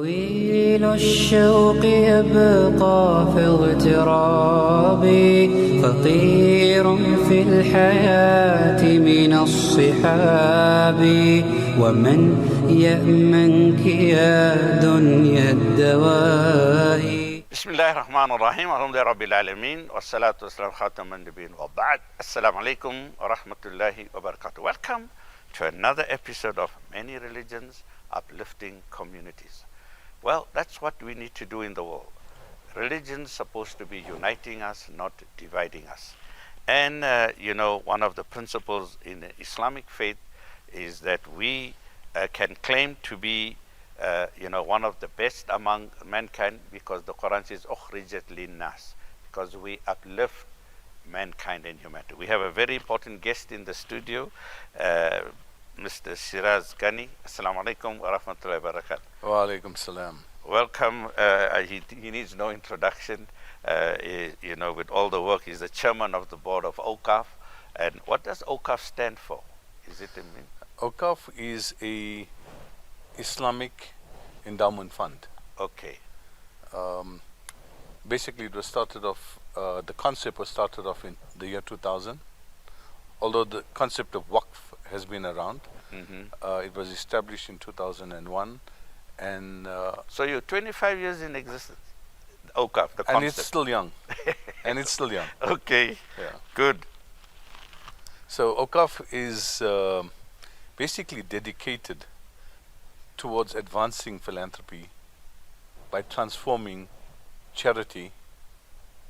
طويل الشوق يبقى في اغترابي، فطير في الحياة من الصحاب، ومن يأمنك يا دنيا الدواء. بسم الله الرحمن الرحيم. الحمد لله رب العالمين والصلاة والسلام خاتم النبيين وبعد. Assalamu alaikum wa rahmatullahi wa barakatuh. Welcome to another episode of Many Religions, Uplifting Communities. Well, that's what we need to do in the world. Religion's supposed to be uniting us, not dividing us. And one of the principles in the Islamic faith is that we can claim to be one of the best among mankind, because the Quran says ukhrijat linnas, because we uplift mankind and humanity. We have a very important guest in the studio, Mr. Shiraz Ghani. Assalamu alaikum wa rahmatullahi wa barakatuh. Wa alaikum salam. Welcome. He needs no introduction. With all the work, he's the chairman of the board of Awqaf. And what does Awqaf stand for? Is it Awqaf is a Islamic endowment fund. Okay. Basically, it was started off. The concept was started off in the year 2000. Although the concept of waqf has been around, it was established in 2001, and so you're 25 years in existence. Awqaf, the concept. And it's still young. And it's still young. Okay. Yeah. Good. So Awqaf is basically dedicated towards advancing philanthropy by transforming charity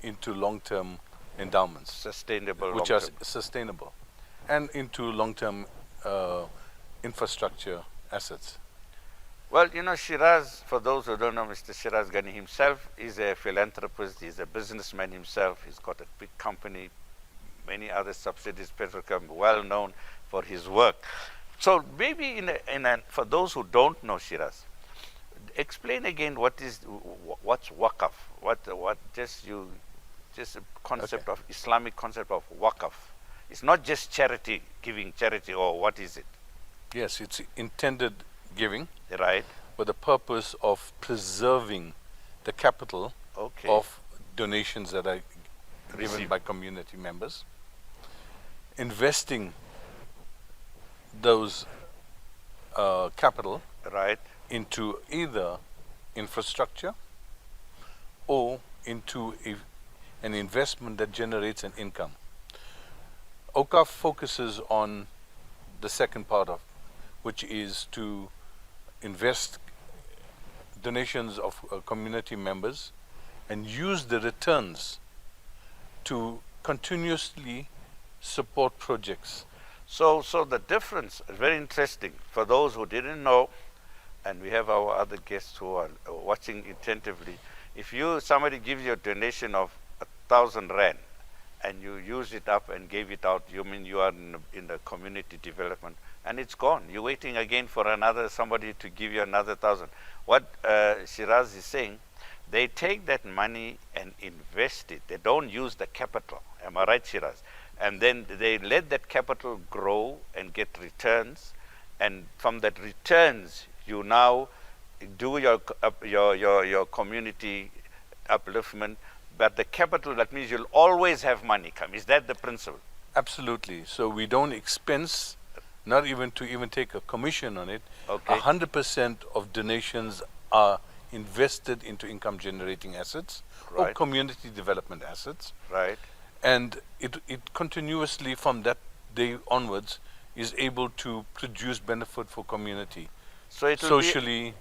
into long-term endowments, Sustainable, which are long-term. sustainable, and into long-term infrastructure assets. Well, Shiraz, for those who don't know, Mr. Shiraz Ghani himself is a philanthropist. He's a businessman himself. He's got a big company, many other subsidiaries, Petrochem, well known for his work. So maybe for those who don't know Shiraz, explain again what's waqf, just a concept of Islamic concept of waqf. It's not just charity, giving charity, or what is it? Yes, it's intended giving, right, for the purpose of preserving the capital of donations that are given by community members, investing those capital into either infrastructure or into an investment that generates an income. Awqaf focuses on the second part of, which is to invest donations of community members and use the returns to continuously support projects. So the difference is very interesting for those who didn't know, and we have our other guests who are watching attentively. If somebody gives you a donation of 1,000 rand and you use it up and gave it out, you mean you are in the community development, and it's gone. You're waiting again for somebody to give you another 1,000. What Shiraz is saying, they take that money and invest it. They don't use the capital. Am I right, Shiraz? And then they let that capital grow and get returns, and from that returns you now do your community upliftment. But the capital, that means you'll always have money come. Is that the principle? Absolutely. So we don't expense, not even to take a commission on it. 100% of donations are invested into income generating assets or community development assets. Right. And it continuously from that day onwards is able to produce benefit for community. So it socially,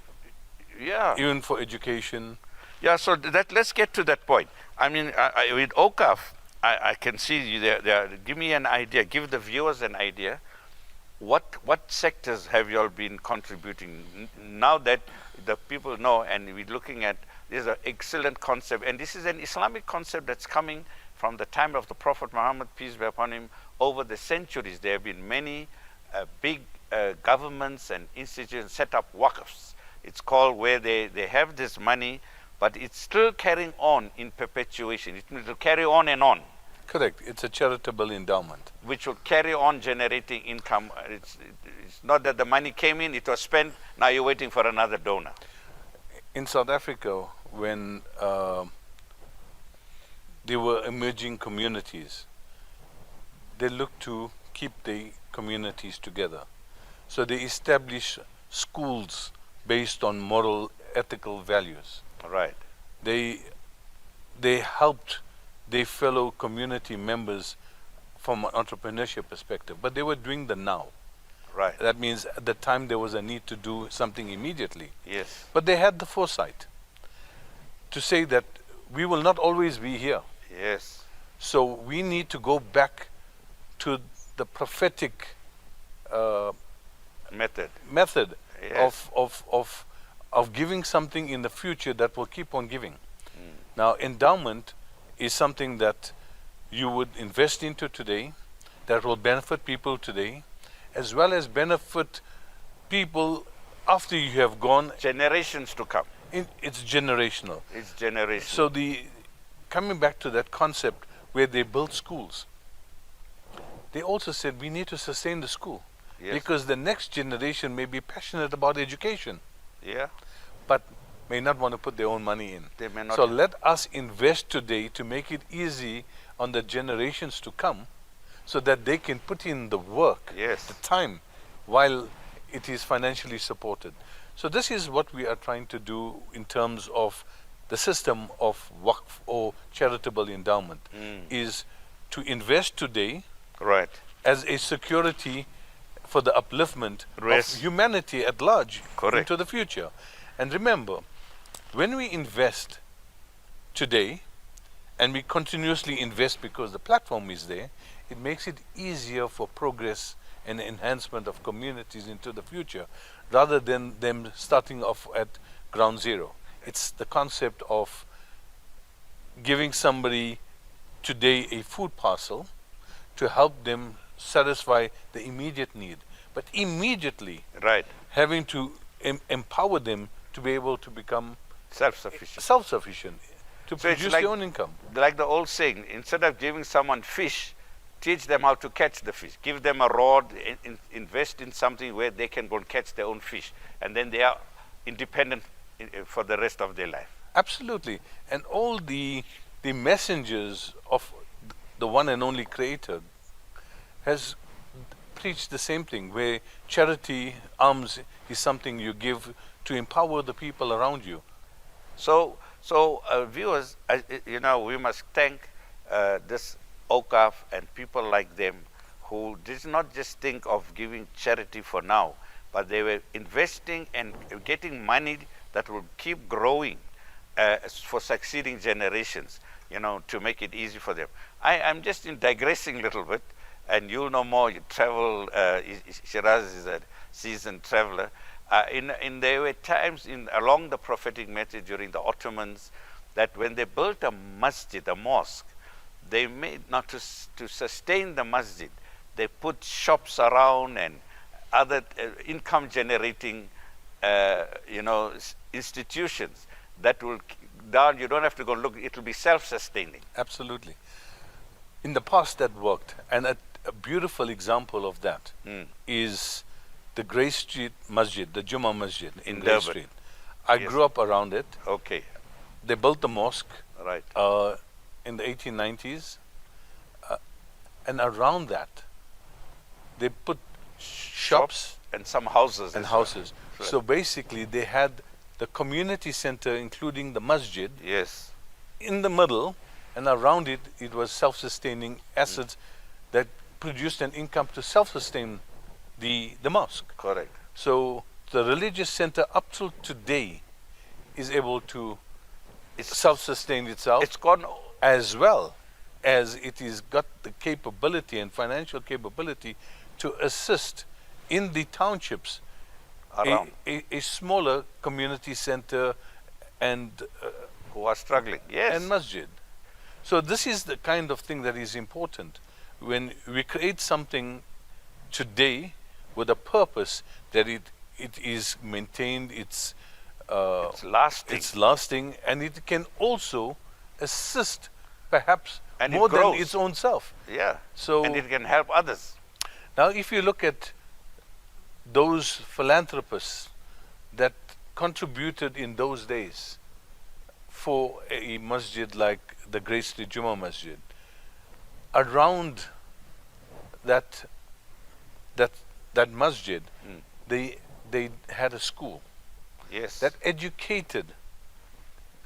yeah, even for education. Yeah, so let's get to that point. I mean, with Awqaf, I can see you there. Give me an idea, give the viewers an idea. What sectors have you all been contributing? Now that the people know, and we're looking at, this is an excellent concept, and this is an Islamic concept that's coming from the time of the Prophet Muhammad, peace be upon him. Over the centuries, there have been many big governments and institutions set up waqfs. It's called where they have this money, but it's still carrying on in perpetuation. It will carry on and on. Correct. It's a charitable endowment. Which will carry on generating income. It's not that the money came in, it was spent, now you're waiting for another donor. in South Africa, when there were emerging communities, they looked to keep the communities together. So they established schools based on moral, ethical values. Right. They helped their fellow community members from an entrepreneurship perspective, but they were doing the now. Right. That means at the time there was a need to do something immediately. Yes. But they had the foresight to say that we will not always be here. Yes. So we need to go back to the prophetic method Yes. of giving something in the future that will keep on giving. Now, endowment is something that you would invest into today, that will benefit people today, as well as benefit people after you have gone. Generations to come. It's generational. It's generational. So coming back to that concept where they built schools, they also said we need to sustain the school. Yes. Because the next generation may be passionate about education, Yeah. but may not want to put their own money in. They may not. So let us invest today to make it easy on the generations to come, so that they can put in the work, Yes. the time, while it is financially supported. So this is what we are trying to do in terms of the system of Waqf or charitable endowment, is to invest today Right. as a security for the upliftment Yes. of humanity at large Correct. into the future. And remember, when we invest today, and we continuously invest because the platform is there, it makes it easier for progress and enhancement of communities into the future, rather than them starting off at ground zero. It's the concept of giving somebody today a food parcel to help them satisfy the immediate need, but immediately Right. having to empower them to be able to become Self-sufficient. self-sufficient, to So it's produce like- their own income. Like the old saying, instead of giving someone fish, teach them how to catch the fish. Give them a rod, invest in something where they can go and catch their own fish. And then they are independent for the rest of their life. Absolutely. And all the messengers of the one and only Creator has preached the same thing, where charity, alms is something you give to empower the people around you. So viewers, we must thank this Awqaf and people like them who did not just think of giving charity for now, but they were investing and getting money that will keep growing for succeeding generations, to make it easy for them. I'm just digressing a little bit, and you'll know more. You travel, Shiraz is a seasoned traveler. There were times along the prophetic message during the Ottomans that when they built a masjid, a mosque, they made, not to sustain the masjid, they put shops around and other income generating institutions that will down. You don't have to go look, it will be self-sustaining. Absolutely. In the past that worked, and a beautiful example of that is the Grey Street Masjid, the Jummah Masjid in Grey Durban. Street. I grew up around it. Okay. They built the mosque Right. in the 1890s, and around that they put shops and some houses. and as well. houses. Right. So basically they had the community center, including the masjid, Yes. in the middle, and around it, it was self-sustaining assets that produced an income to self-sustain the mosque. Correct. So the religious center up till today is able to self-sustain itself, It's gone. as well as it is got the capability and financial capability to assist in the townships, Around. a smaller community center and Who are struggling. Yes. and masjid. So this is the kind of thing that is important. When we create something today with a purpose, that it is maintained, it's lasting, and it can also assist perhaps And it more than grows. its own self. Yeah. So And it can help others. now if you look at those philanthropists that contributed in those days for a masjid like the Great Street Jummah Masjid, around that masjid, they had a school Yes. that educated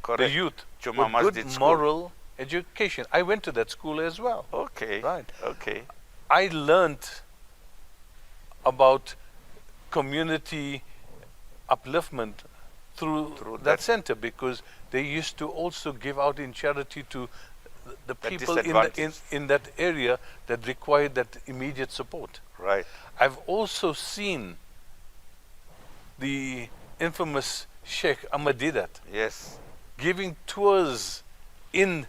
Correct. the youth Jummah with Masjid good school. moral education. I went to that school as well. Okay. Right. Okay. I learned about community upliftment through that center, because they used to also give out in charity to the people in that area that required that immediate support. Right. I've also seen the infamous Sheikh Ahmadidat Yes. giving tours in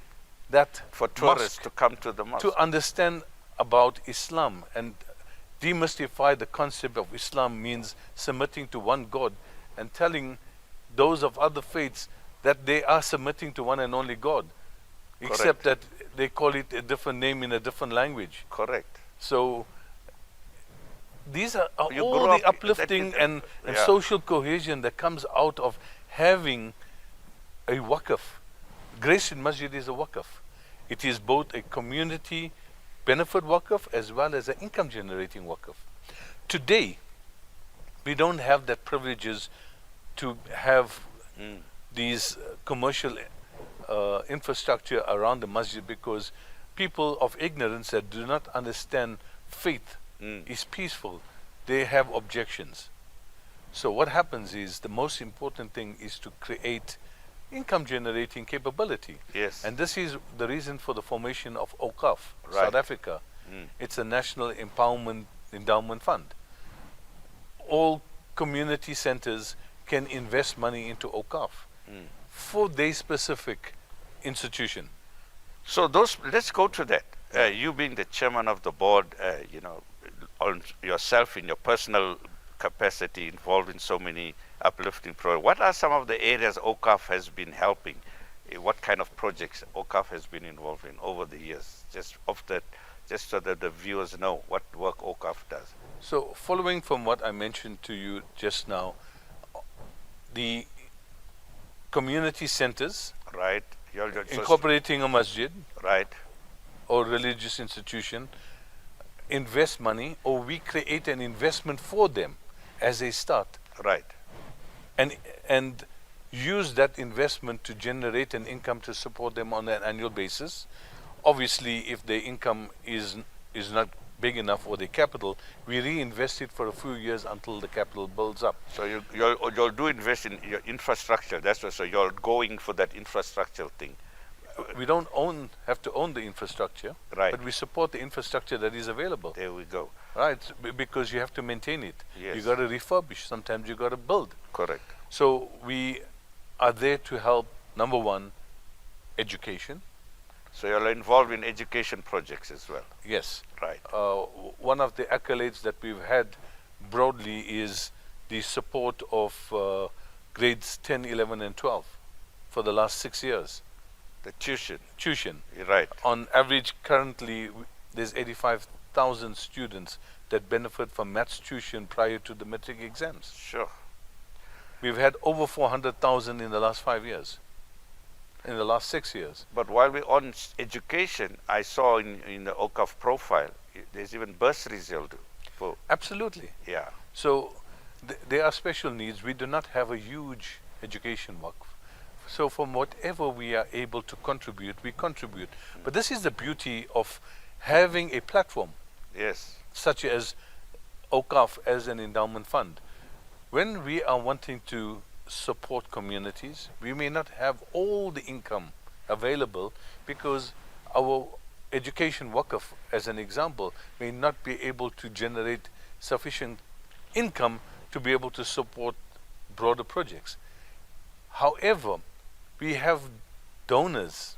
that For tourists mosque to come to the mosque. to understand about Islam and demystify the concept of Islam means submitting to one God, and telling those of other faiths that they are submitting to one and only God, except that they call it a different name in a different language. Correct. So these are all grew the up- uplifting and yeah. social cohesion that comes out of having a waqf. Great Street Masjid is a waqf. It is both a community benefit waqf as well as an income generating waqf. Today, we don't have that privileges to have these commercial infrastructure around the masjid, because people of ignorance that do not understand faith is peaceful, they have objections. So what happens is, the most important thing is to create income generating capability. Yes. And this is the reason for the formation of Awqaf, Right. South Africa. It's a national empowerment endowment fund. All community centers can invest money into Awqaf for their specific institution. So let's go to that. You being the chairman of the board, on yourself in your personal capacity involved in so many uplifting projects, what are some of the areas Awqaf has been helping? What kind of projects Awqaf has been involved in over the years? Just so that the viewers know what work Awqaf does. So following from what I mentioned to you just now, the community centers, Right. incorporating a masjid Right. or religious institution, invest money, or we create an investment for them as a start, Right. and use that investment to generate an income to support them on an annual basis. Obviously, if their income is not big enough, or the capital, we reinvest it for a few years until the capital builds up. So you'll do invest in your infrastructure. That's what. So you're going for that infrastructure thing. We don't have to own the infrastructure, Right. but we support the infrastructure that is available. There we go. Right, because you have to maintain it. Yes. You got to refurbish. Sometimes you got to build. Correct. So we are there to help. Number one, education. So you're involved in education projects as well. Yes. Right. One of the accolades that we've had broadly is the support of grades 10, 11, and 12 for the last 6 years. The tuition. Tuition. Right. On average, currently, there's 85,000 students that benefit from maths tuition prior to the matric exams. Sure. We've had over 400,000 in the last 5 years, in the last 6 years. But while we're on education, I saw in the Awqaf profile, there's even bursaries you'll do. For, Absolutely. yeah. So there are special needs. We do not have a huge education waqf. So from whatever we are able to contribute, we contribute. But this is the beauty of having a platform Yes. such as Awqaf as an endowment fund. When we are wanting to support communities, we may not have all the income available, because our education waqf, as an example, may not be able to generate sufficient income to be able to support broader projects. However, we have donors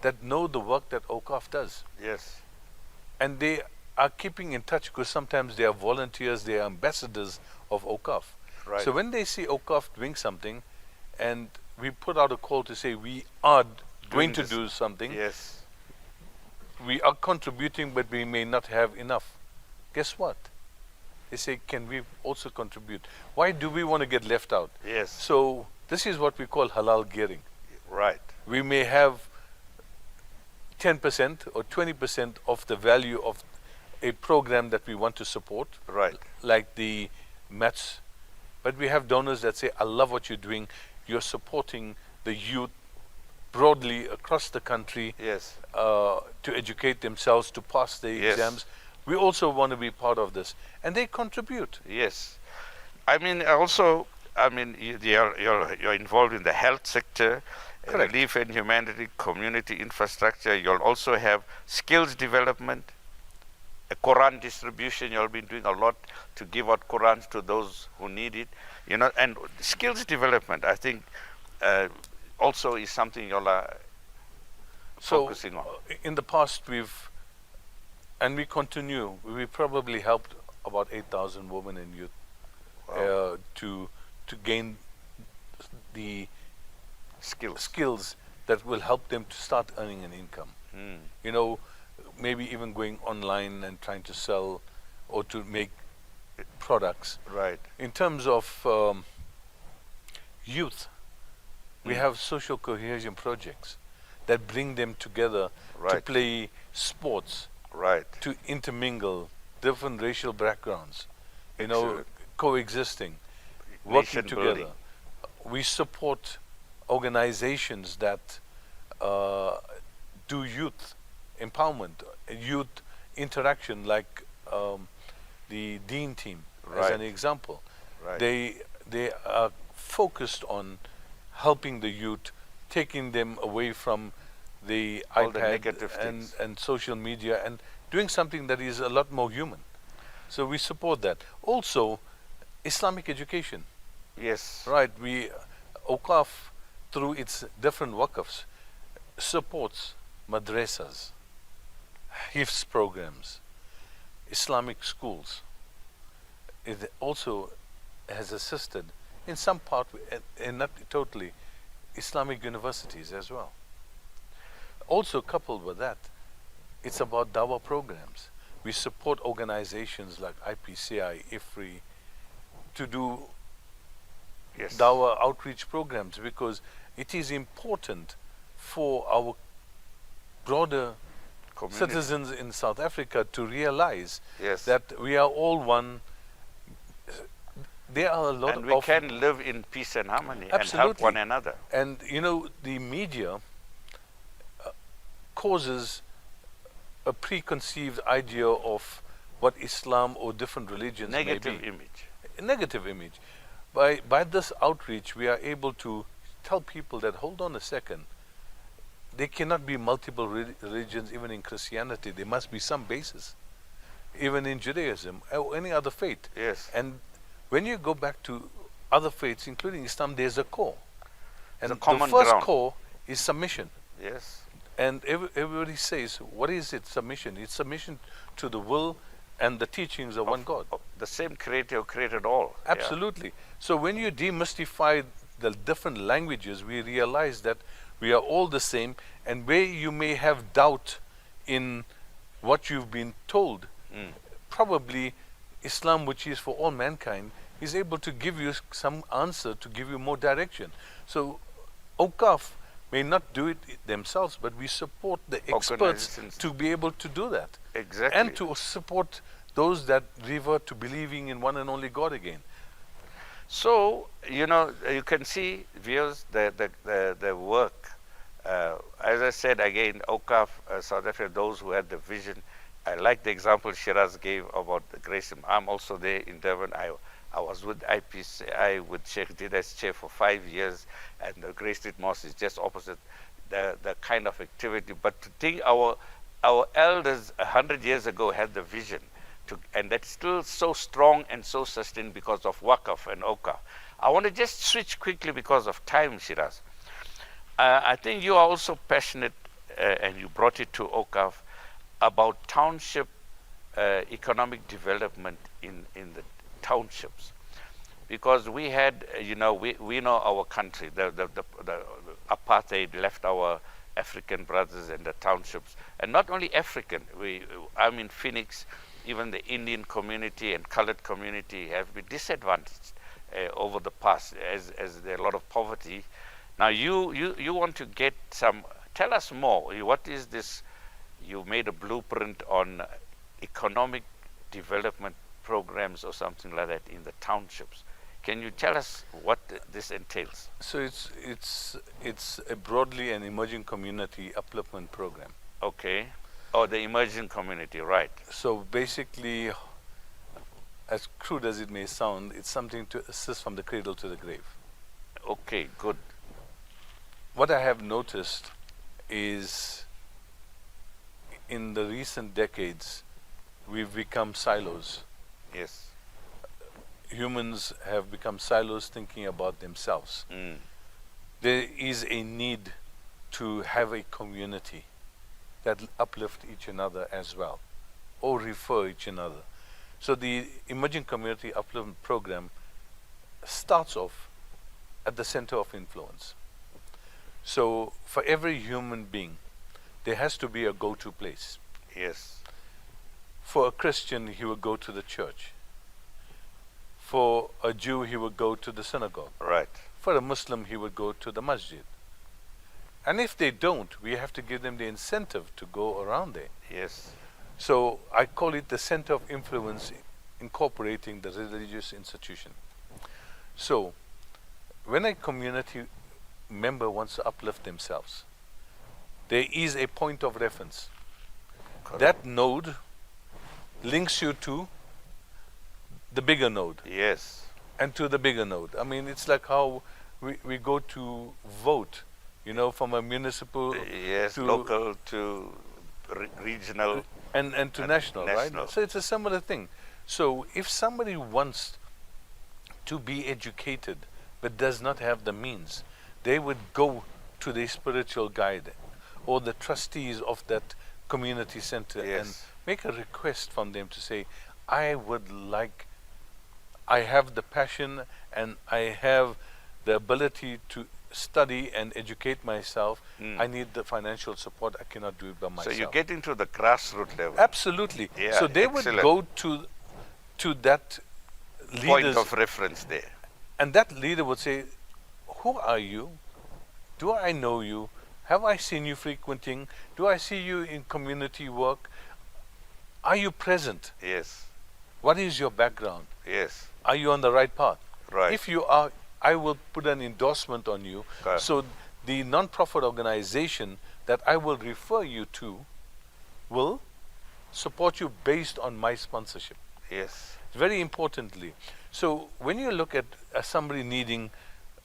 that know the work that Awqaf does, Yes. and they are keeping in touch, because sometimes they are volunteers, they are ambassadors of Awqaf. Right. So when they see Awqaf doing something, and we put out a call to say we are going to this. do something, Yes. we are contributing, but we may not have enough. Guess what? they say, can we also contribute? Why do we want to get left out? Yes. So this is what we call halal gearing. Right. We may have 10% or 20% of the value of a program that we want to support, Right. like the maths, but we have donors that say, I love what you're doing. You're supporting the youth broadly across the country, Yes. to educate themselves, to pass the Yes. exams. We also want to be part of this, and they contribute. Yes. I mean, also, I mean, you're involved in the health sector, Correct. relief and humanity, community infrastructure. You'll also have skills development, a Quran distribution. You'll be doing a lot to give out Qurans to those who need it. You know, and skills development, I think, also is something you're focusing on. In the past, we continue. We probably helped about 8,000 women and youth to gain the skills that will help them to start earning an income. You know, maybe even going online and trying to sell or to make products. Right. In terms of youth, we have social cohesion projects that bring them together to Right. play sports, Right. to intermingle different racial backgrounds, you know, Excellent. coexisting, working Nation together. building. We support organizations that do youth empowerment, youth interaction, like the Dean team, as Right. an example. Right. They are focused on helping the youth, taking them away from the All the iPad negative things. and social media, and doing something that is a lot more human. So we support that. Also, Islamic education. Yes. Right, Awqaf, through its different waqfs, supports madrasas, hifz programs, Islamic schools. It also has assisted in some part, and not totally, Islamic universities as well. Also coupled with that, it's about dawah programs. We support organizations like IPCI, IFRI, to do Yes. dawah outreach programs, because it is important for our broader Community. citizens in South Africa to realize Yes. that we are all one. There are a lot And of we can live in peace and harmony and help Absolutely. one another. And you know, the media causes a preconceived idea of what Islam or different religions Negative may be. image. A negative image. By this outreach, we are able to tell people that, hold on a second, there cannot be multiple religions even in Christianity. There must be some basis, even in Judaism or any other faith. Yes. And when you go back to other faiths, including Islam, there's a core. And a common the first ground. core is submission. Yes. And everybody says, what is it, submission? It's submission to the will and the teachings of one God. The same creator who created all. Yeah. Absolutely. So when you demystify the different languages, we realize that we are all the same, and where you may have doubt in what you've been told, probably Islam, which is for all mankind, is able to give you some answer, to give you more direction. So Awqaf may not do it themselves, but we support the experts Organizations. to be able to do that. Exactly. And to support those that revert to believing in one and only God again. So, you know, you can see, viewers, the work. As I said again, Awqaf, South Africa, those who had the vision. I like the example Shiraz gave about the Grace. I'm also there in Durban. I was with IPCI, with Sheikh Dida's chair for 5 years, and the Grey Street Mosque is just opposite the kind of activity. But to think our elders 100 years ago had the vision, and that's still so strong and so sustained because of Waqf and Awqaf. I want to just switch quickly because of time, Shiraz. I think you are also passionate, and you brought it to Awqaf, about township economic development in the townships, because we had, you know, we know our country, the apartheid left our African brothers in the townships, and not only African. I'm in Phoenix. even the Indian community and colored community have been disadvantaged over the past, as there are a lot of poverty. Now you want to get some, tell us more. What is this? You made a blueprint on economic development programs or something like that in the townships. Can you tell us what this entails? So it's a broadly an emerging community upliftment program. Okay. Oh, the emerging community, right. So basically, as crude as it may sound, it's something to assist from the cradle to the grave. Okay, good. What I have noticed is in the recent decades, we've become silos. Yes. Humans have become silos thinking about themselves. There is a need to have a community that uplift each another as well, or refer each another. So the Emerging Community Upliftment Program starts off at the center of influence. So for every human being, there has to be a go-to place. Yes. For a Christian, he would go to the church. For a Jew, he would go to the synagogue. Right. For a Muslim, he would go to the masjid. And if they don't, we have to give them the incentive to go around there. Yes. So I call it the center of influence incorporating the religious institution. So when a community member wants to uplift themselves, there is a point of reference. Correct. That node links you to the bigger node. Yes. And to the bigger node. I mean, it's like how we go to vote, you know, from a municipal yes, to local to regional and to national, right? national. So it's a similar thing. So if somebody wants to be educated but does not have the means, they would go to the spiritual guide or the trustees of that community center Yes. and make a request from them to say, I have the passion and I have the ability to study and educate myself. I need the financial support. I cannot do it by myself. So you get into the grassroots level. Absolutely. Yeah, So they excellent. would go to that Point leaders, of reference there. and that leader would say, who are you? Do I know you? Have I seen you frequenting? Do I see you in community work? Are you present? Yes. What is your background? Yes. Are you on the right path? Right. If you are, I will put an endorsement on you. Correct. So the non-profit organization that I will refer you to will support you based on my sponsorship. Yes. Very importantly. So when you look at somebody needing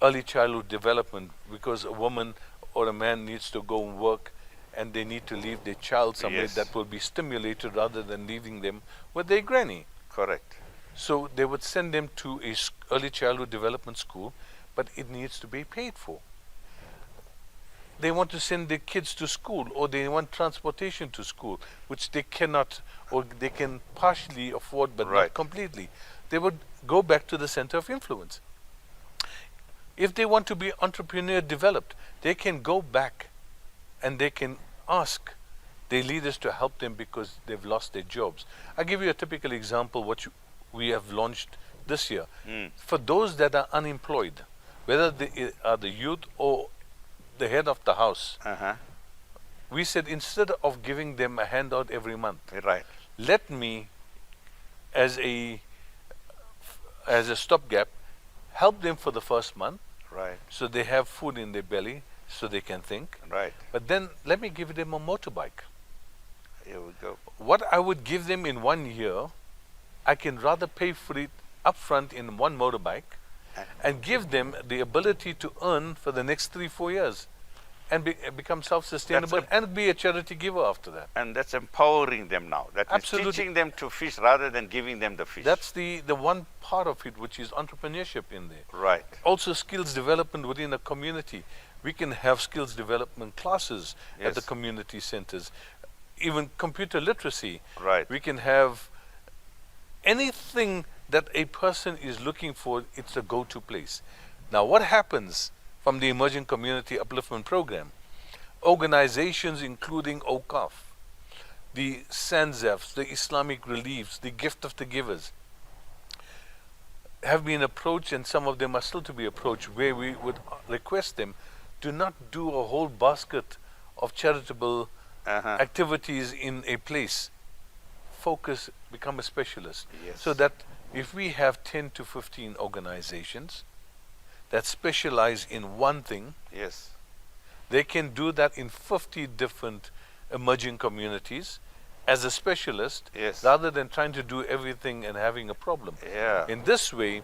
early childhood development because a woman or a man needs to go and work and they need to leave their child somewhere, Yes. that will be stimulated rather than leaving them with their granny. Correct. So they would send them to a early childhood development school, but it needs to be paid for. They want to send their kids to school, or they want transportation to school, which they cannot, or they can partially afford, but Right. not completely. They would go back to the center of influence. If they want to be entrepreneur developed, they can go back and they can ask their leaders to help them because they've lost their jobs. I'll give you a typical example, what we have launched this year. For those that are unemployed, whether they are the youth or the head of the house, we said instead of giving them a handout every month, Right. let me, as a stopgap, help them for the first month, Right. so they have food in their belly, so they can think. Right. But then let me give them a motorbike. Here we go. What I would give them in 1 year, I can rather pay for it upfront in one motorbike and give them the ability to earn for the next 3-4 years and become self-sustainable and be a charity giver after that. And that's empowering them now. That is Absolutely. teaching them to fish rather than giving them the fish. That's the one part of it, which is entrepreneurship in there. right. Also skills development within a community. We can have skills development classes at the Yes. community centers. Even computer literacy. Right. We can have anything that a person is looking for, it's a go-to place. Now what happens from the Emerging Community Upliftment Program? Organizations including Awqaf, the Sanzafs, the Islamic reliefs, the gift of the givers, have been approached, and some of them are still to be approached, where we would request them to not do a whole basket of charitable activities in a place. Focus, become a specialist. Yes. So that if we have 10 to 15 organizations that specialize in one thing, yes, they can do that in 50 different emerging communities as a specialist, yes, rather than trying to do everything and having a problem. Yeah. In this way,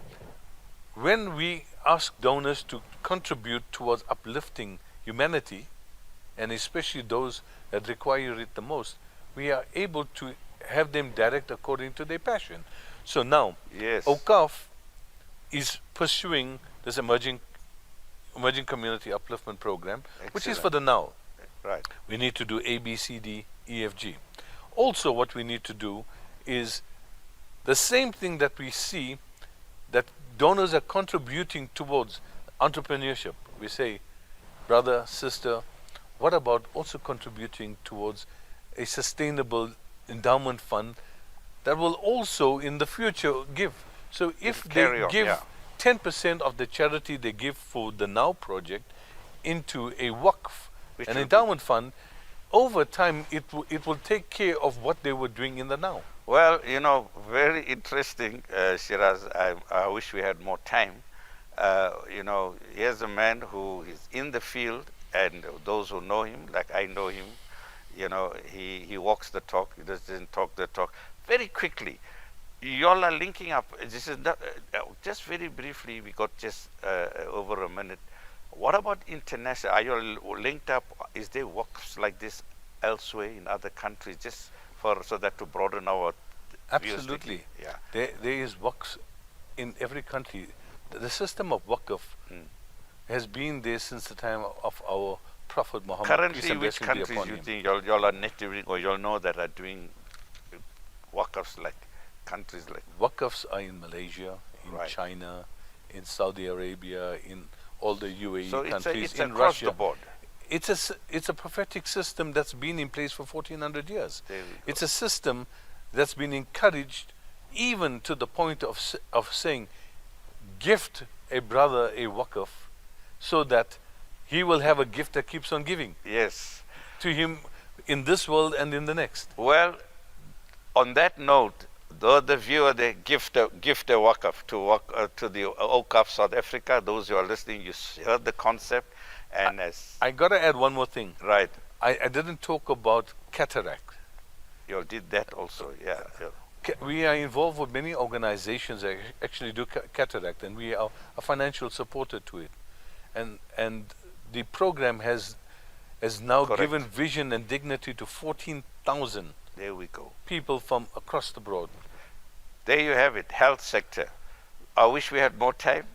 when we ask donors to contribute towards uplifting humanity, and especially those that require it the most, we are able to have them direct according to their passion. So now, yes, Awqaf is pursuing this emerging community upliftment program, which is for the now. Right. We need to do A, B, C, D, E, F, G. Also, what we need to do is the same thing that we see that donors are contributing towards entrepreneurship. We say, brother, sister, what about also contributing towards a sustainable endowment fund that will also in the future give? So if they give 10% of the charity they give for the Now project into a Waqf, an endowment fund, over time it will take care of what they were doing in the Now. Well, you know, very interesting, Shiraz. I wish we had more time. You know, here's a man who is in the field, and those who know him, like I know him, you know, he walks the talk, he doesn't talk the talk. Very quickly, y'all are linking up. This is not, just very briefly, we got just over a minute. What about international? Are you linked up? Is there works like this elsewhere in other countries, just so that to broaden our Absolutely. Views? Yeah. There is works in every country. The system of Waqf has been there since the time of our Prophet Muhammad. Currently, which countries you think y'all are netting, or y'all know that are doing Waqfs, like countries like? Waqfs are in Malaysia, in China, in Saudi Arabia, in all the UAE countries, it's in across Russia. the board. It's a prophetic system that's been in place for 1400 years. It's a system that's been encouraged even to the point of saying, gift a brother a Waqf so that he will have a gift that keeps on giving. Yes. To him in this world and in the next. Well, on that note, the viewer, they gift a Waqf to the Awqaf South Africa. Those who are listening, you heard the concept. And I got to add one more thing. Right. I didn't talk about cataract. You did that also, yeah. We are involved with many organizations that actually do cataract, and we are a financial supporter to it. And the program has now given vision and dignity to 14,000 there we go. People from across the board. There you have it, health sector. I wish we had more time.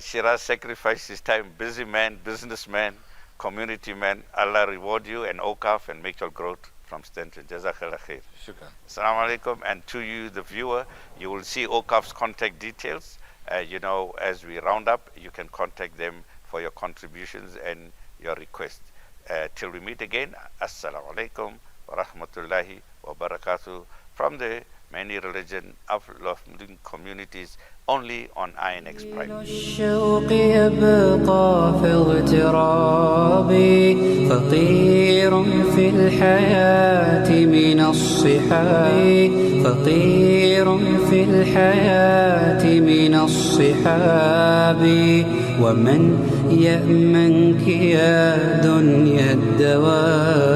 Shiraz sacrificed his time, busy man, businessman, community man. Allah reward you and Awqaf and make your growth from Stanton. Jazakallah khair. Shukran. Assalamu alaikum. And to you, the viewer, you will see Awqaf's contact details. You know, as we round up, you can contact them for your contributions and your requests. Till we meet again, Assalamu alaikum wa rahmatullahi wa barakatuh from the many religion uplifting communities only on INX Prime. الشوق يبقى في اغترابي فقير في الحياة من الصحاب فقير في الحياة من الصحاب ومن يأمنك يا دنيا الدواب